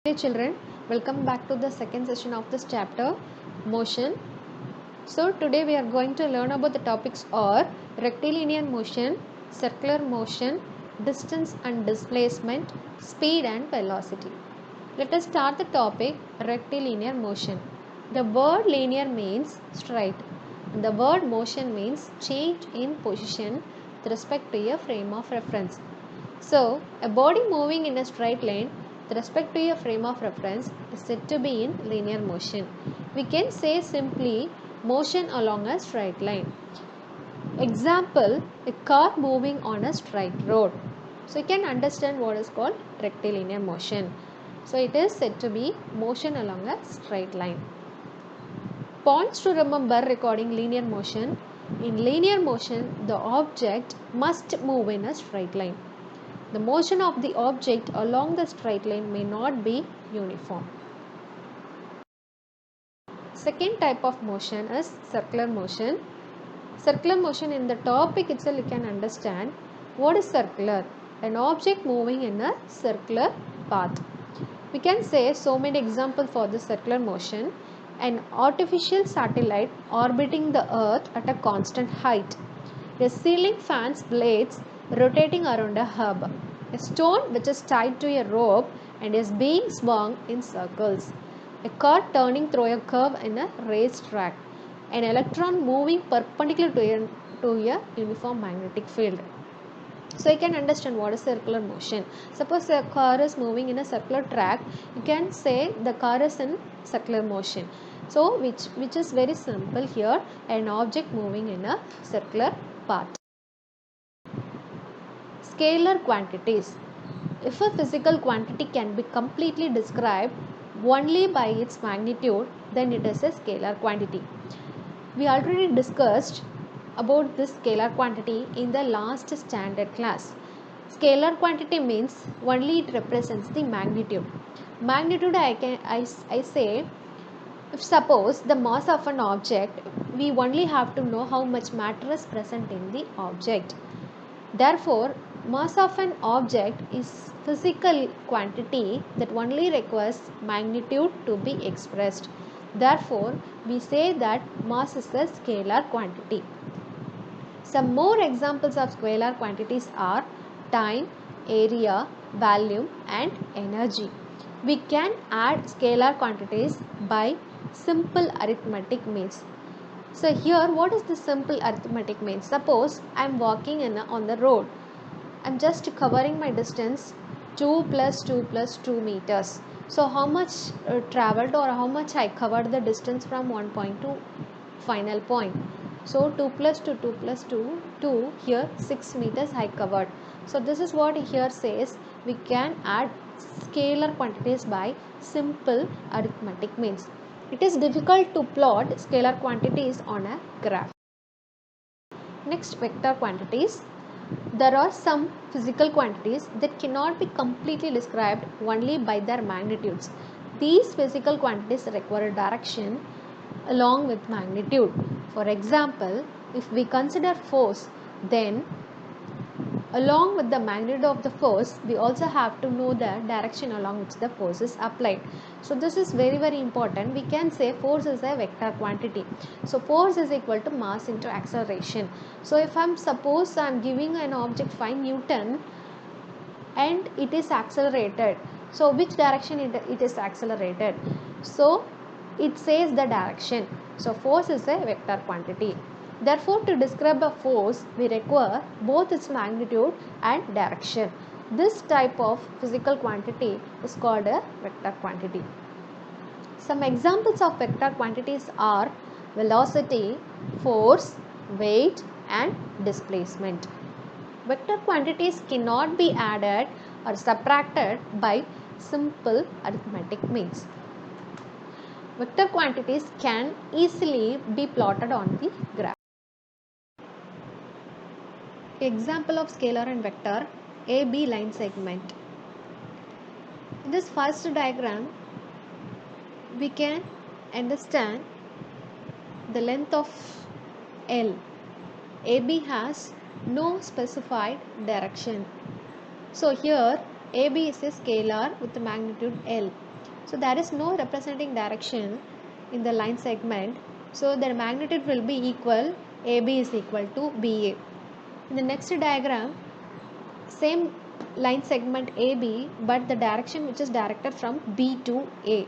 Hey children, welcome back to the second session of this chapter, motion. So today we are going to learn about the topics are rectilinear motion, circular motion, distance and displacement, speed and velocity. Let us start the topic rectilinear motion. The word linear means straight. And the word motion means change in position with respect to a frame of reference. So, a body moving in a straight line with respect to a frame of reference is said to be in linear motion. We can say simply motion along a straight line. Example, a car moving on a straight road. So, you can understand what is called rectilinear motion. So, it is said to be motion along a straight line. Points to remember regarding linear motion. In linear motion, the object must move in a straight line. The motion of the object along the straight line may not be uniform. Second type of motion is circular motion. Circular motion, in the topic itself you can understand what is circular. An object moving in a circular path. We can say so many examples for the circular motion. An artificial satellite orbiting the earth at a constant height. A ceiling fan's blades rotating around a hub. A stone which is tied to a rope and is being swung in circles. A car turning through a curve in a racetrack. An electron moving perpendicular to a uniform magnetic field. So you can understand what is circular motion. Suppose a car is moving in a circular track, you can say the car is in circular motion. So which is very simple here, an object moving in a circular path. Scalar quantities. If a physical quantity can be completely described only by its magnitude, then it is a scalar quantity. We already discussed about this scalar quantity in the last standard class. Scalar quantity means only it represents the magnitude. Magnitude I say, if suppose the mass of an object, we only have to know how much matter is present in the object. Therefore, mass of an object is physical quantity that only requires magnitude to be expressed. Therefore, we say that mass is a scalar quantity. Some more examples of scalar quantities are time, area, volume and energy. We can add scalar quantities by simple arithmetic means. So here what is the simple arithmetic means? Suppose I am walking on the road. I am just covering my distance 2 plus 2 plus 2 meters. So how much traveled or how much I covered the distance from one point to final point. So 2 plus 2, 2 plus 2, 2, here 6 meters I covered. So this is what here says, we can add scalar quantities by simple arithmetic means. It is difficult to plot scalar quantities on a graph. Next, vector quantities. There are some physical quantities that cannot be completely described only by their magnitudes. These physical quantities require direction along with magnitude. For example, if we consider force, then along with the magnitude of the force, we also have to know the direction along which the force is applied. So this is very important. We can say force is a vector quantity. So force is equal to mass into acceleration. So if suppose I'm giving an object 5 Newton and it is accelerated. So which direction it is accelerated? So it says the direction. So force is a vector quantity. Therefore, to describe a force, we require both its magnitude and direction. This type of physical quantity is called a vector quantity. Some examples of vector quantities are velocity, force, weight and displacement. Vector quantities cannot be added or subtracted by simple arithmetic means. Vector quantities can easily be plotted on the graph. Example of scalar and vector, AB line segment. In this first diagram, we can understand the length of L. AB has no specified direction. So here AB is a scalar with the magnitude L. So there is no representing direction in the line segment. So their magnitude will be equal, AB is equal to BA. In the next diagram, same line segment AB, but the direction which is directed from B to A.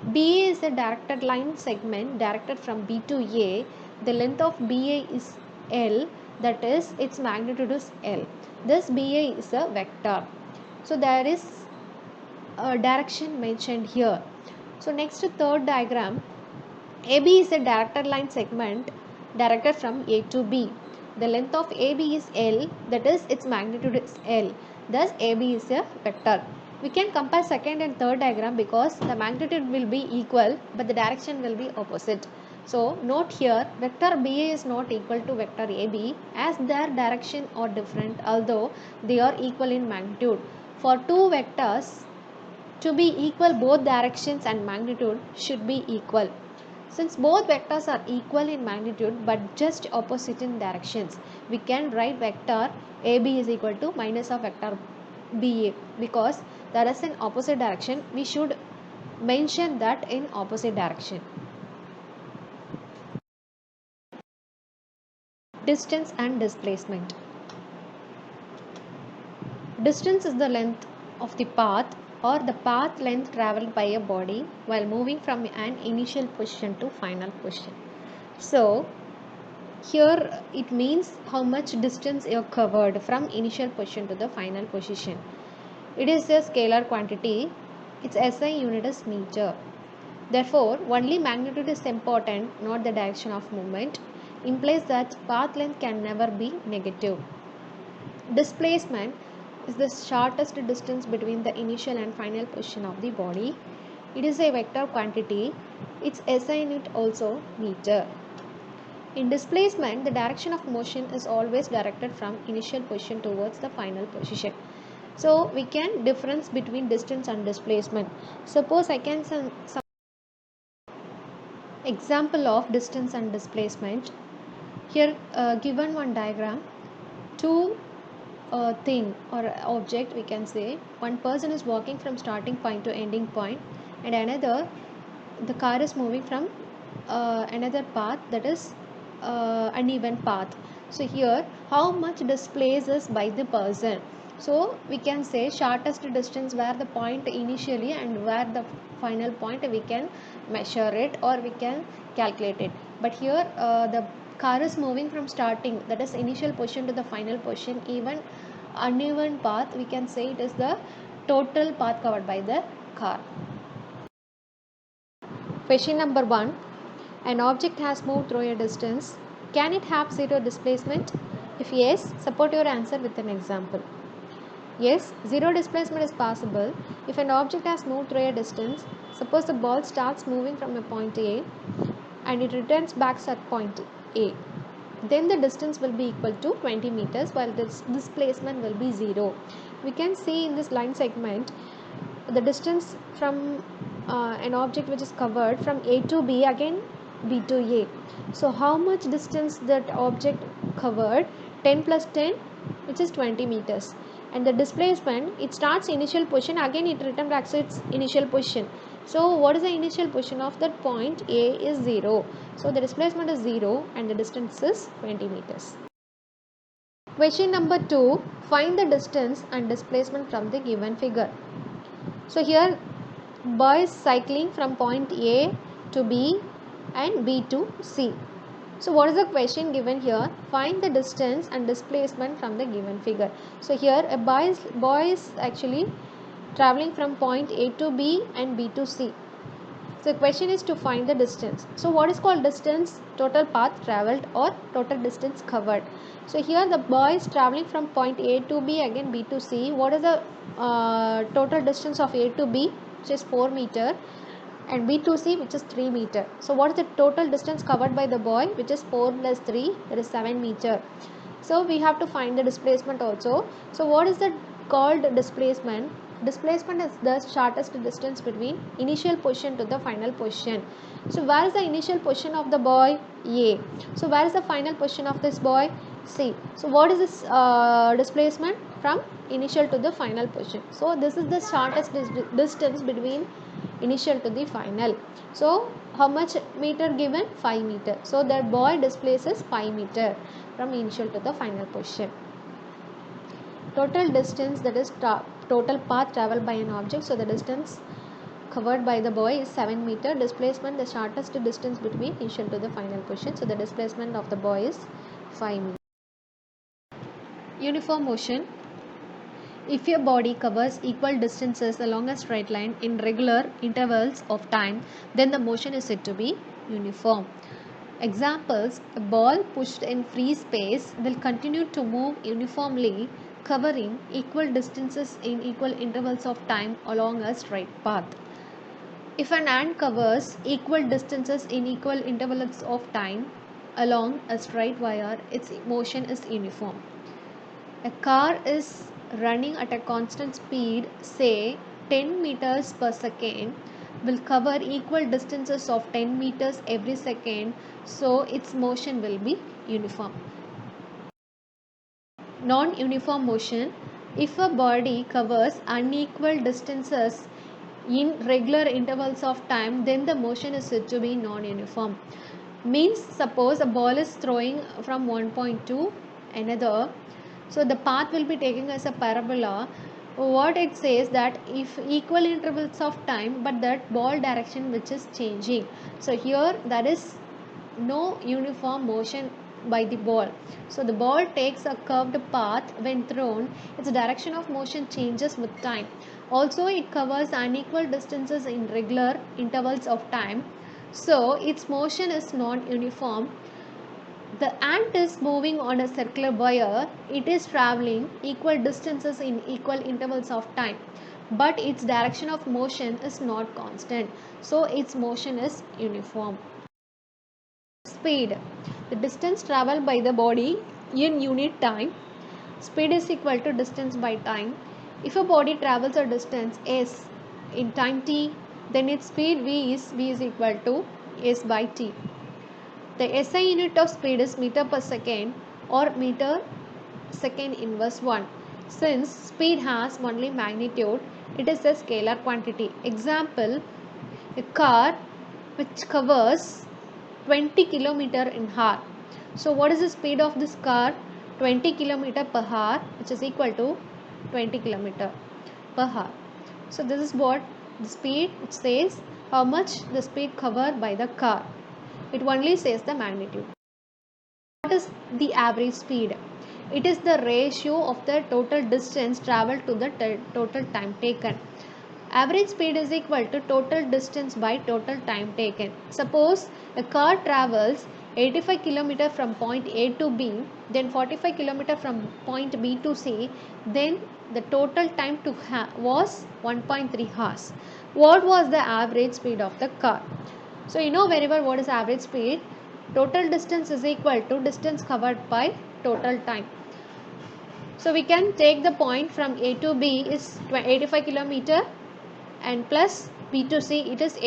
BA is a directed line segment directed from B to A. The length of BA is L, that is its magnitude is L. This BA is a vector. So there is a direction mentioned here. So next third diagram, AB is a directed line segment directed from A to B. The length of AB is L, that is its magnitude is L. Thus AB is a vector. We can compare second and third diagram because the magnitude will be equal but the direction will be opposite. So note here, vector BA is not equal to vector AB as their direction are different although they are equal in magnitude. For two vectors to be equal, both directions and magnitude should be equal. Since both vectors are equal in magnitude but just opposite in directions, we can write vector AB is equal to minus of vector BA. Because there is an opposite direction, we should mention that in opposite direction. Distance and displacement. Distance is the length of the path or the path length travelled by a body while moving from an initial position to final position. So here it means how much distance you have covered from initial position to the final position. It is a scalar quantity. Its SI unit is meter. Therefore, only magnitude is important, not the direction of movement. Implies that path length can never be negative. Displacement is the shortest distance between the initial and final position of the body. It is a vector quantity. Its SI unit also meter. In displacement, the direction of motion is always directed from initial position towards the final position. So we can difference between distance and displacement. Suppose I can some example of distance and displacement. Here given one diagram, two thing or object, we can say one person is walking from starting point to ending point and another, the car is moving from another path, that is uneven path. So here how much displaces by the person. So we can say shortest distance where the point initially and where the final point, we can measure it or we can calculate it. But here the car is moving from starting, that is initial position, to the final position, even uneven path, we can say it is the total path covered by the car. Question number 1. An object has moved through a distance. Can it have zero displacement? If yes, support your answer with an example. Yes, zero displacement is possible if an object has moved through a distance. Suppose the ball starts moving from a point A and it returns back at point A. Then the distance will be equal to 20 meters while this displacement will be 0. We can see in this line segment the distance from an object which is covered from A to B, again B to A. So how much distance that object covered? 10 plus 10, which is 20 meters. And the displacement, it starts initial position, again it returns back to its initial position. So what is the initial position of that point? A is 0. So the displacement is 0 and the distance is 20 meters. Question number 2. Find the distance and displacement from the given figure. So here boy is cycling from point A to B and B to C. So what is the question given here? Find the distance and displacement from the given figure. So here a boy is actually traveling from point A to B and B to C. So the question is to find the distance. So what is called distance? Total path travelled or total distance covered. So here the boy is traveling from point A to B, again B to C. What is the total distance of A to B? Which is 4 meter, and B to C, which is 3 meter. So what is the total distance covered by the boy? Which is 4 plus 3, that is 7 meter. So we have to find the displacement also. So what is the called displacement? Displacement is the shortest distance between initial position to the final position. So where is the initial position of the boy? A. So where is the final position of this boy? C. So what is this displacement from initial to the final position? So this is the shortest distance between initial to the final. So how much meter given? 5 meter. So that boy displaces 5 meter from initial to the final position. Total distance, that is total path traveled by an object. So the distance covered by the boy is 7 meter. Displacement, the shortest distance between initial to the final position. So the displacement of the boy is 5 meter. Uniform motion. If your body covers equal distances along a straight line in regular intervals of time, then the motion is said to be uniform. Examples: a ball pushed in free space will continue to move uniformly, covering equal distances in equal intervals of time along a straight path. If an ant covers equal distances in equal intervals of time along a straight wire, its motion is uniform. A car is running at a constant speed, say 10 meters per second, will cover equal distances of 10 meters every second, so its motion will be uniform. Non-uniform motion. If a body covers unequal distances in regular intervals of time, then the motion is said to be non-uniform. Means, suppose a ball is throwing from one point to another, so the path will be taken as a parabola. What it says that if equal intervals of time, but that ball direction which is changing. So here there is no uniform motion by the ball. So the ball takes a curved path when thrown. Its direction of motion changes with time. Also, it covers unequal distances in regular intervals of time. So its motion is non-uniform. The ant is moving on a circular wire. It is traveling equal distances in equal intervals of time, but its direction of motion is not constant. So its motion is uniform. Speed. The distance traveled by the body in unit time. Speed is equal to distance by time. If a body travels a distance s in time t, then its speed v is equal to s by t. The SI unit of speed is meter per second or meter second inverse 1. Since speed has only magnitude, it is a scalar quantity. Example, a car which covers 20 km in hour. So what is the speed of this car? 20 km per hour, which is equal to 20 km per hour. So this is what the speed, it says how much the speed covered by the car. It only says the magnitude. What is the average speed? It is the ratio of the total distance travelled to the total time taken. Average speed is equal to total distance by total time taken. Suppose a car travels 85 km from point A to B, then 45 km from point B to C, then the total time was 1.3 hours. What was the average speed of the car? So you know very well what is average speed. Total distance is equal to distance covered by total time. So we can take the point from A to B is 85 km and plus B to C it is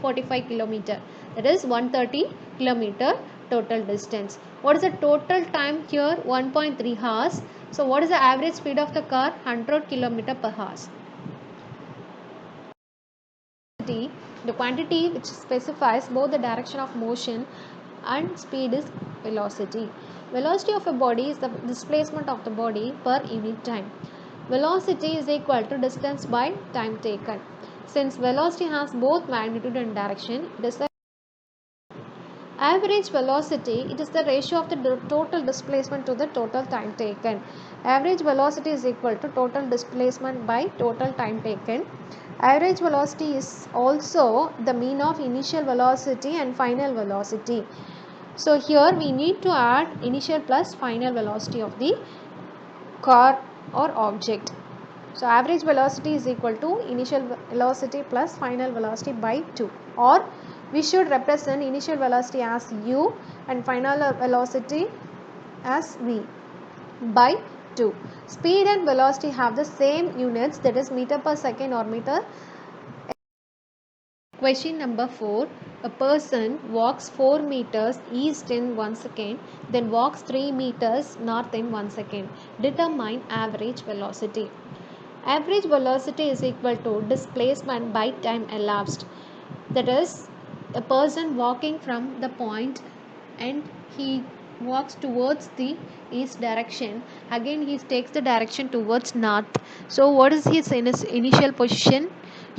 45 km. That is 130 km total distance. What is the total time here? 1.3 hours. So what is the average speed of the car? 100 km per hour. The quantity which specifies both the direction of motion and speed is velocity. Velocity of a body is the displacement of the body per unit time. Velocity is equal to distance by time taken. Since velocity has both magnitude and direction, it is the average velocity. It is the ratio of the total displacement to the total time taken. Average velocity is equal to total displacement by total time taken. Average velocity is also the mean of initial velocity and final velocity. So here we need to add initial plus final velocity of the car or object. So average velocity is equal to initial velocity plus final velocity by 2, or we should represent initial velocity as u and final velocity as v by 2. Speed and velocity have the same units, that is meter per second or meter. Question number 4. A person walks 4 meters east in 1 second, then walks 3 meters north in 1 second. Determine average velocity. Average velocity is equal to displacement by time elapsed. That is, a person walking from the point and he walks towards the east direction. Again, he takes the direction towards north. So, what is his initial position?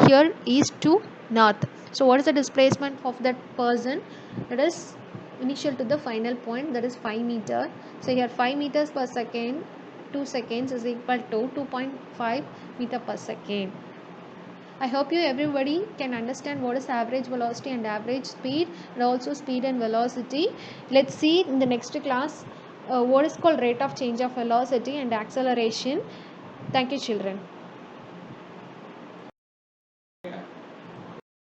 Here, east to north. So, what is the displacement of that person? That is initial to the final point, that is 5 meter. So, here 5 meters per second, 2 seconds is equal to 2.5 meter per second. I hope you everybody can understand what is average velocity and average speed, and also speed and velocity. Let's see in the next class what is called rate of change of velocity and acceleration. Thank you, children.